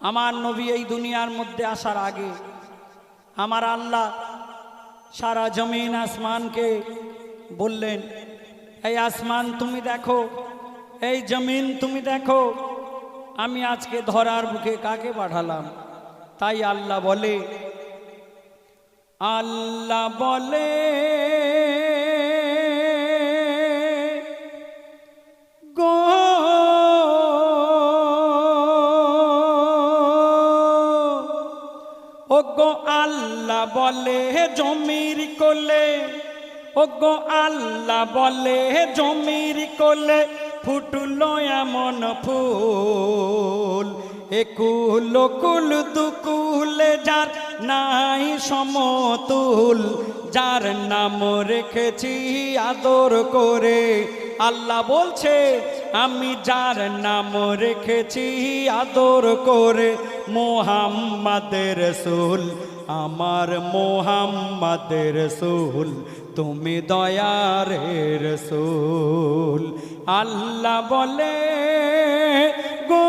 আমার নবী এই দুনিয়ার মধ্যে আসার আগে আমার আল্লাহ সারা জমিন আসমানকে বললেন, এই আসমান তুমি দেখো, এই জমিন তুমি দেখো, আমি আজকে ধরার বুকে কাকে পাঠালাম। তাই আল্লাহ বলে, আল্লাহ বলে গো ও গো আল্লাহ বলে জমির কোলে, ও গো আল্লাহ বলে জমির কোলে ফুটলো এমন ফুল, একুল কুল দুকুলে যার নাই সমতুল, যার নাম রেখেছি আদর করে। আল্লাহ বলছে, আমি যার নাম রেখেছি আদর করে, মোহাম্মদের রাসূল, আমার মোহাম্মদের রাসূল, তুমি দয়ার রাসূল। আল্লাহ বলে গো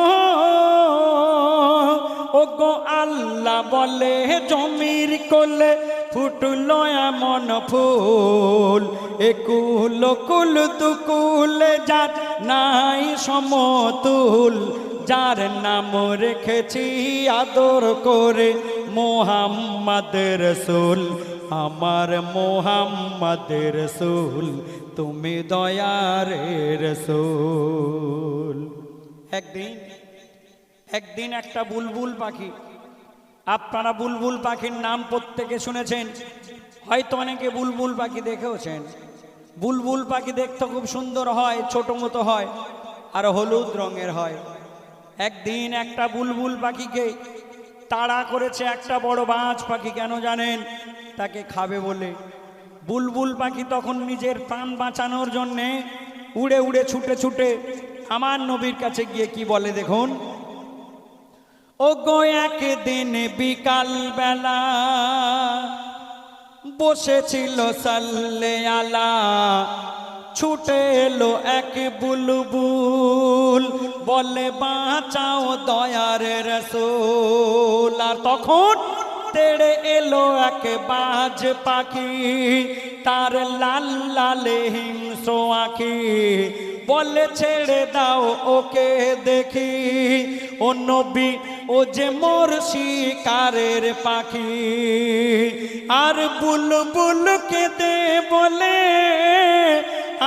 ও গো আল্লাহ বলে জমির কোলে ফুটলো এমন ফুল, একুল কুল দুকুলে যার নাই সমতুল, যার নাম রেখেছি আদর করে, মোহাম্মদের রাসূল, আমার মোহাম্মদের রাসূল, তুমি দয়ার রাসূল। একদিন একটা বুলবুল পাখি, আপনারা বুলবুল পাখির নাম প্রত্যেকে শুনেছেন, হয়তো অনেকে বুলবুল পাখি দেখেওছেন। বুলবুল পাখি দেখতে খুব সুন্দর হয়, ছোট মতো হয় আর হলুদ রঙের হয়। একদিন একটা বুলবুল পাখিকে তাড়া করেছে একটা বড় বাজ পাখি। কেন জানেন? তাকে খাবে বলে। বুলবুল পাখি তখন নিজের প্রাণ বাঁচানোর জন্যে উড়ে উড়ে ছুটে ছুটে আমার নবীর কাছে গিয়ে কি বলে দেখুন, ও গো একদিন বিকাল বেলা বসেছিল সাল্লে আলা, ছুটে এলো এক বুলবুল, বলে বাঁচাও দয়ার রাসূল। আর তখন তেড়ে এলো এক বাজ পাখি, তার লাল লালে হিংস্র আঁখি, বলে ছেড়ে দাও ওকে দেখি, ও নবী ও যে মোর শিকারের পাখি। আর বুলবুল কেঁদে বলে,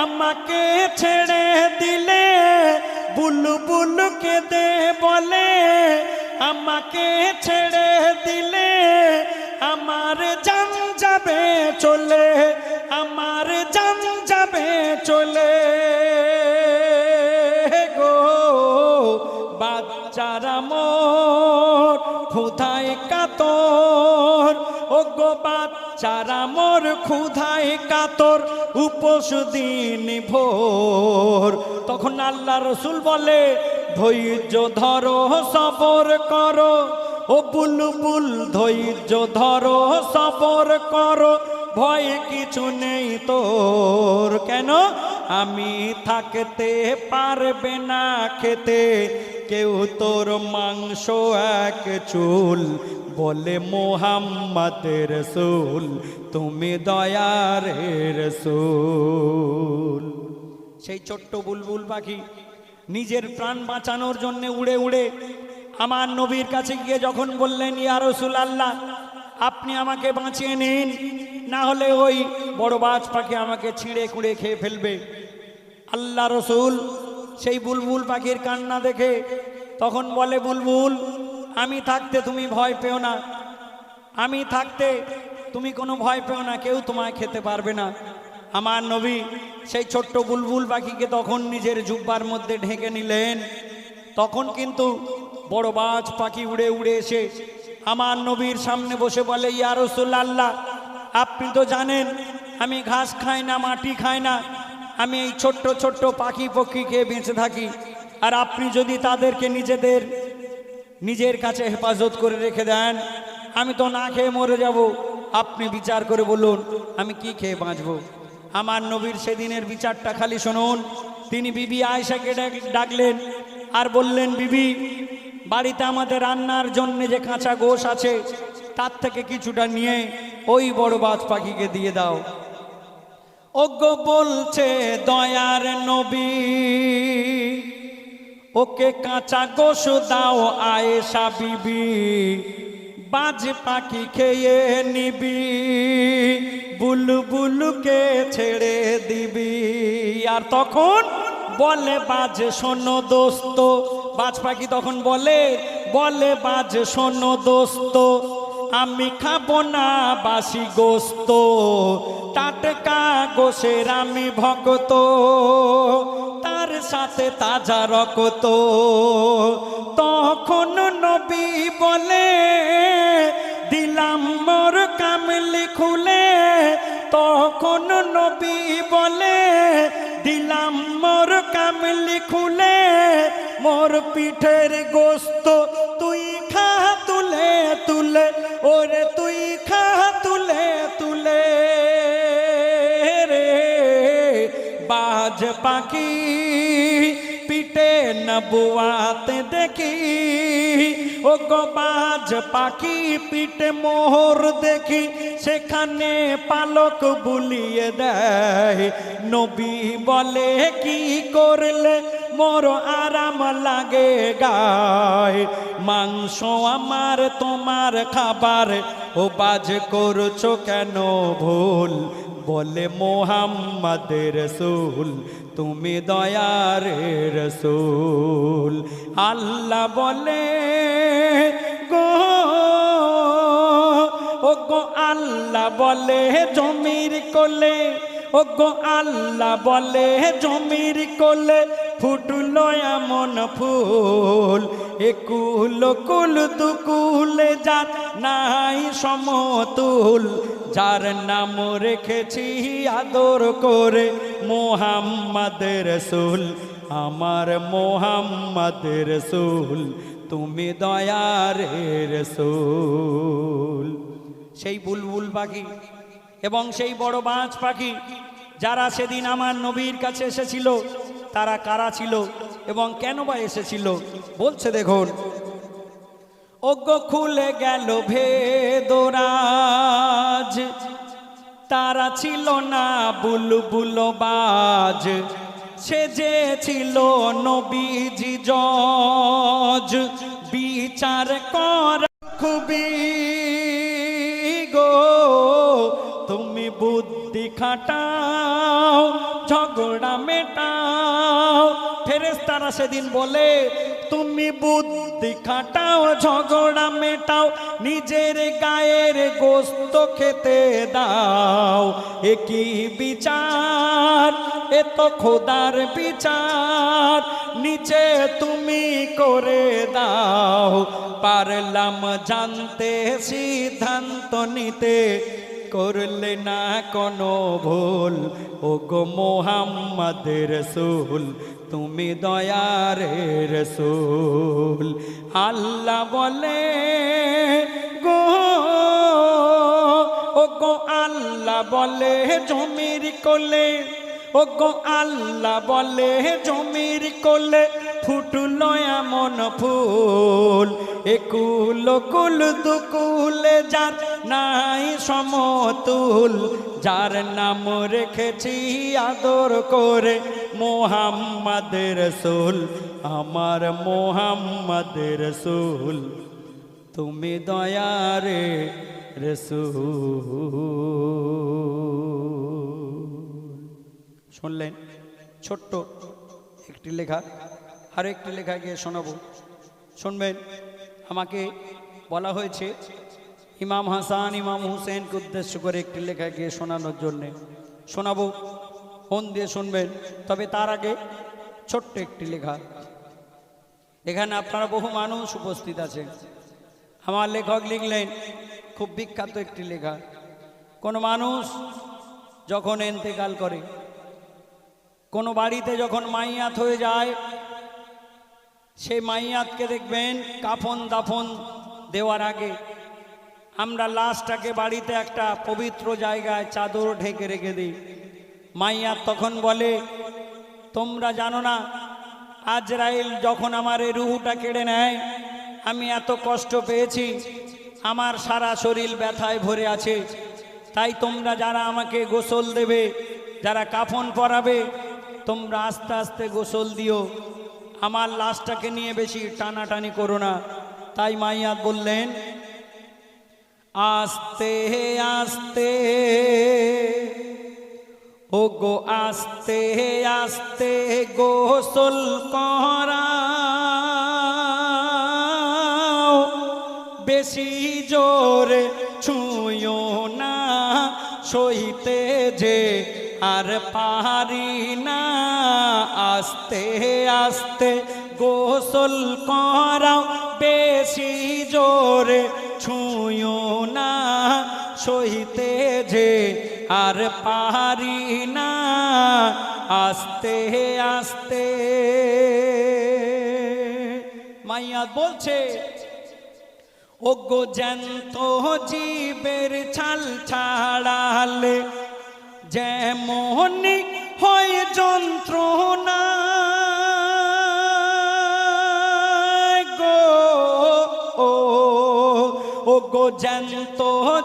আমাকে ছেড়ে দিলে, বুলবুল কেঁদে বলে, আমাকে ছেড়ে দিলে আমার জান যাবে চলে, আমার জান যাবে চলে গো। বাচ্চারা মোর ক্ষুধায় কাতর, ও গো বাচ্চারা মোর ক্ষুধায় কাতর, উপোস দিন ভোর। তখন আল্লাহ রাসূল বলে, ধৈর্য ধরো সবর করো, ও বুলবুল ধৈর্য ধরো সবর করো, ভয় কিছু নেই তোর। কেন? আমি থাকতে পারবে না খেতে কেউ তোর মাংস এক চুল, বলে মোহাম্মদের রাসূল, তুমি দয়ার রাসূল। সেই ছোট্ট বুলবুল পাখি নিজের প্রাণ বাঁচানোর জন্য উড়ে উড়ে আমার নবীর কাছে গিয়ে যখন বললেন, ইয়া রাসূলুল্লাহ, আপনি আমাকে বাঁচিয়ে নিন, না হলে ওই বড় বাজ পাখি আমাকে ছিঁড়ে কুড়ে খেয়ে ফেলবে। আল্লাহ রাসূল সেই বুলবুল পাখির কান্না দেখে তখন বলে, বুলবুল আমি থাকতে তুমি ভয় পেও না, আমি থাকতে তুমি কোনো ভয় পেও না, কেউ তোমায় খেতে পারবে না। আমার নবী সেই ছোট্ট বুলবুল পাখিকে তখন নিজের জুব্বার মধ্যে ঢেকে নিলেন। তখন কিন্তু বড় বাজ পাখি উড়ে উড়ে এসে আমার নবীর সামনে বসে বলে, ইয়া রাসূলুল্লাহ, আপনি তো জানেন আমি ঘাস খাই না, মাটি খাই না, আমি এই ছোট্ট ছোট্ট পাখি পক্ষী খেয়ে বেঁচে থাকি। আর আপনি যদি তাদেরকে নিজের কাছে হেফাজত করে রেখে দেন, আমি তো না খেয়ে মরে যাব। আপনি বিচার করে বলুন আমি কি খেয়ে বাঁচব। আমার নবীর সেদিনের বিচারটা খালি শুনুন। তিনি বিবি আয়েশাকে ডাকলেন আর বললেন, বিবি বাড়িতে আমাদের রান্নার জন্য যে কাঁচা গোশ আছে তার থেকে কিছুটা নিয়ে ওই বড় বাজ পাখিকে দিয়ে দাও। ওগো বলছে দয়ার নবী, ওকে কাঁচা গোশ দাও আয়েশা বিবি, বাজ পাখি খেয়ে নিবি, বুলবুলকে ছেড়ে দিবি। আর তখন বলে বাজ শোনো দোস্ত, বাজ পাখি তখন বলে বাজ শোনো দোস্ত, আমি খাবো না বাসি গোস্ত, টাটকা গোশের আমি ভক্ত, তার সাথে তাজা রক্ত। তখন নবী বলে দিলাম মোর কামলি খুলে, তখন নবী বলে দিলাম মোর কামলি খুলে, মোর পিঠের গোস্ত তুই খা তুলে তুলে, ওরে তুই খা তুলে তুলে রে। বাজ পাখি পিটে নবুয়াতে দেখি, ও গো বাজ পাখি পিটে মোহর দেখি, সেখানে পালক বুলিয়ে দেয়। নবী বলে কি করলে মোর আরাম লাগে গায়, মাংস আমার তোমার খাবার, ও বাজ করছো কেন ভুল, বলে মোহাম্মদের রাসূল তুমি দয়ার রাসূল। আল্লাহ বলে গো, ও গো আল্লাহ বলে জমির কোলে, ও গো আল্লাহ বলে জমির কোলে, ফুটলো এমন ফুল, একুল কুল দুকুলে যার নাই সমতুল, যার নাম রেখেছি আদর করে মোহাম্মদ রাসূল, আমার মোহাম্মদ রাসূল তুমি দয়ার রাসূল। সেই বুলবুল পাখি এবং সেই বড় বাজ পাখি যারা সেদিন আমার নবীর কাছে এসেছিল, তারা কারা ছিল এবং কেন বা এসেছিল বলছে দেখুন। ওগো খুলে গেল ভেদরাজ, তারা ছিল না বুলবুল বাজ, সে যে ছিল নবীজি জজ, বিচার কর খুবই গো, তুমি বুদ্ধি খাটাও ঝগড়া মেটাও। ফেরেশতারা সেদিন বলে তুমি বুদ্ধি খাটাও ঝগড়া মেটাও, নিজের গায়ের গোস্ত খেতে দাও। এ কি বিচার, এ তো খোদার বিচার, নিচে তুমি করে দাও। পারলাম জানতে সিদ্ধান্ত নিতে, করলে না কোনো ভুল, ও গো মোহাম্মদ রাসূল তুমি দয়ার রাসূল। আল্লাহ বলে গো, ও গো আল্লাহ বলে জমির কোলে, ও গো আল্লাহ বলে জমির কোলে, ফুটলো এমন ফুল, একুল কুল দুকুলে যার নাই সমতুল, যার নাম রেখেছি আদর করে মোহাম্মদ রাসূল, আমার মোহাম্মদ রাসূল তুমি দয়ার রাসূল। শুনলেন ছোট্ট একটি লেখা, আর একটি লেখা গিয়ে শোনাবো, শুনবেন। আমাকে বলা হয়েছে ইমাম হাসান ইমাম হুসেনকে উদ্দেশ্য করে একটি লেখা গিয়ে শোনানোর জন্যে, শোনাবো, মন দিয়ে শুনবেন। তবে তার আগে ছোট্ট একটি লেখা, এখানে আপনারা বহু মানুষ উপস্থিত আছেন। আমার লেখক লিখলেন খুব বিখ্যাত একটি লেখা, কোনো মানুষ যখন ইন্তেকাল করে, কোনো বাড়িতে যখন মাইয়াত হয়ে যায়, সেই মাইয়াতকে দেখবেন কাফন দাফন দেওয়ার আগে আমরা লাশটাকে বাড়িতে একটা পবিত্র জায়গায় চাদর ঢেকে রেখে দিই। মাইয়াত তখন বলে তোমরা জানো না আজরাইল যখন আমার এই রুহুটা কেড়ে নেয় আমি এত কষ্ট পেয়েছি, আমার সারা শরীর ব্যথায় ভরে আছে, তাই তোমরা যারা আমাকে গোসল দেবে, যারা কাফন পরাবে, তোমরা আস্তে আস্তে গোসল দিও, আমার লাশটাকে নিয়ে বেশি টানাটানি করো না। তাই মাইয়াত বললেন, আস্তে আস্তে ও গো আস্তে আস্তে গোসল করাও, বেশি জোরে ছুঁয়ো না, সইতে যে আর পারি না। আস্তে আস্তে গোসল করাও, বেশি জোরে ছুঁয়ো না, সইতে যে আর পারি না। আস্তে আস্তে মাইয়াত বলছে, ওগো জ্যান্ত জীবের ছাল ছাড়ালে যেমনি হয় যন্ত্রণা গো, ওগো জ্যান্ত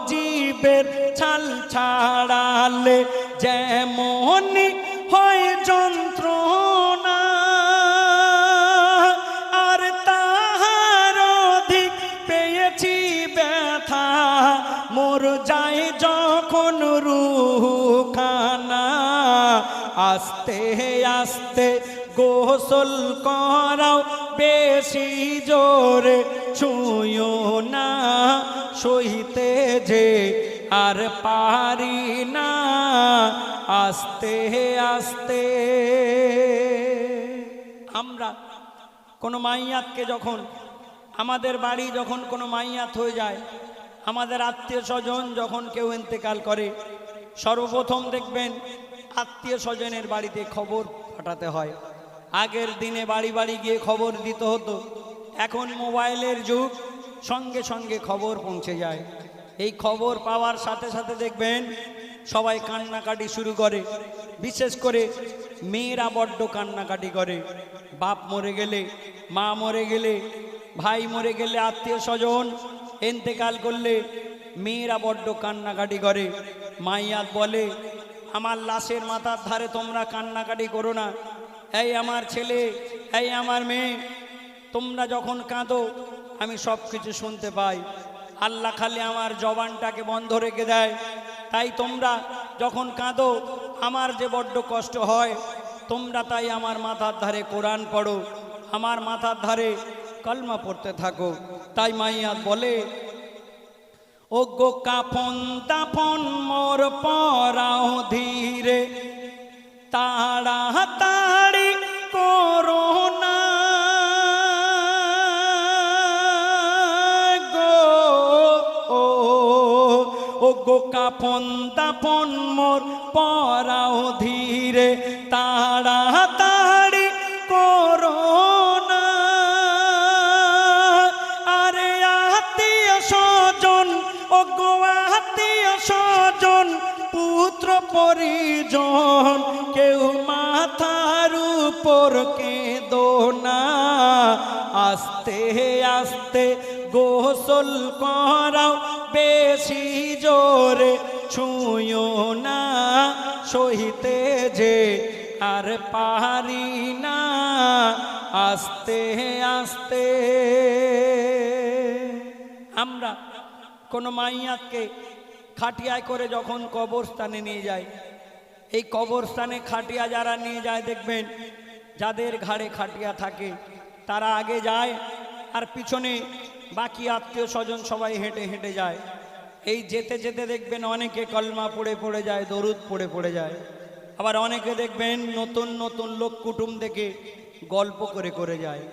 জীবের ছাল ছাড়ালে যেমনি হয় যন্ত্রণা, আর তাহার অধিক পেয়েছি ব্যথা, মোর যায় যখন রুখানা। আস্তে আস্তে গোসল করাও, বেশি জোরে ছুঁয়ো না, সইতে যে আর পারি না। আস্তে আস্তে আমরা কোনো মাইয়াতকে যখন, আমাদের বাড়ি যখন কোনো মাইয়াত হয়ে যায়, আমাদের আত্মীয় স্বজন যখন কেউ ইন্তেকাল করে, সর্বপ্রথম দেখবেন আত্মীয় স্বজনের বাড়িতে খবর পাঠাতে হয়। আগের দিনে বাড়ি বাড়ি গিয়ে খবর দিতে হতো, এখন মোবাইলের যুগ, সঙ্গে সঙ্গে খবর পৌঁছে যায়। এই খবর পাওয়ার সাথে সাথে দেখবেন সবাই কান্নাকাটি শুরু করে, বিশেষ করে মেয়েরা বড্ড কান্নাকাটি করে। বাপ মরে গেলে, মা মরে গেলে, ভাই মরে গেলে, আত্মীয় স্বজন ইন্তেকাল করলে মেয়েরা বড্ড কান্নাকাটি করে। মাইয়াত বলে, আমার লাশের মাথার ধারে তোমরা কান্নাকাটি করো না। এই আমার ছেলে, এই আমার মেয়ে, তোমরা যখন কাঁদো আমি সব কিছু শুনতে পাই। আল্লাহ খালি আমার জবানটাকে বন্ধ রেখে দেয়, তাই তোমরা যখন কাঁদো আমার যে বড্ড কষ্ট হয়। তোমরা তাই আমার মাথার ধারে কোরআন পড়ো, আমার মাথার ধারে কলমা পড়তে থাকো। তাই মাইয়াত বলে, ও গো কাফন দাফন মোর পরাও ধীরে, তাড়াতাড়ি করো না গো, ও গো কাফন দাফন মোর পরাও ধীরে, তাড়াতাড়ি করো না। আরে আত্মীয় স্বজন, ও গো আত্মীয় স্বজন, পুত্র পরিজন, কেউ মাথার উপর কেঁদো না। আস্তে আস্তে গোসল করাও, বেশি জোরে ছুঁয়ো না, সইতে যে আর পারি না। আস্তে আস্তে আমরা কোনো মাইয়াতকে খাটিয়ায় করে যখন কবরস্থানে নিয়ে যায়, এই কবরস্থানে খাটিয়া যারা নিয়ে যায় দেখবেন যাদের ঘাড়ে খাটিয়া থাকে তারা আগে যায়, আর পিছনে বাকি আত্মীয় স্বজন সবাই হেঁটে হেঁটে যায়। এই যেতে যেতে দেখবেন অনেকে কলমা পড়ে পড়ে যায়, দরুদ পড়ে পড়ে যায়। আবার অনেকে দেখবেন নতুন নতুন লোক কুটুম দেখে গল্প করে করে যায়।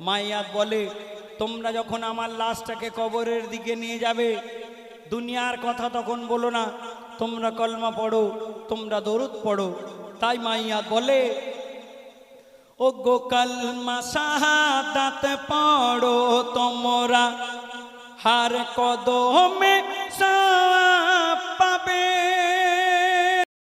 মাইয়াত বলে, তোমরা যখন আমার লাশটাকে কবরের দিকে নিয়ে যাবে, দুনিয়ার কথা তখন বলো না, তোমরা কলমা পড়ো, তোমরা দরুদ পড়ো। তাই মাইয়াত বলে, ও গো কলমা শাহাদাত পড়ো তোমরা, হার কদমে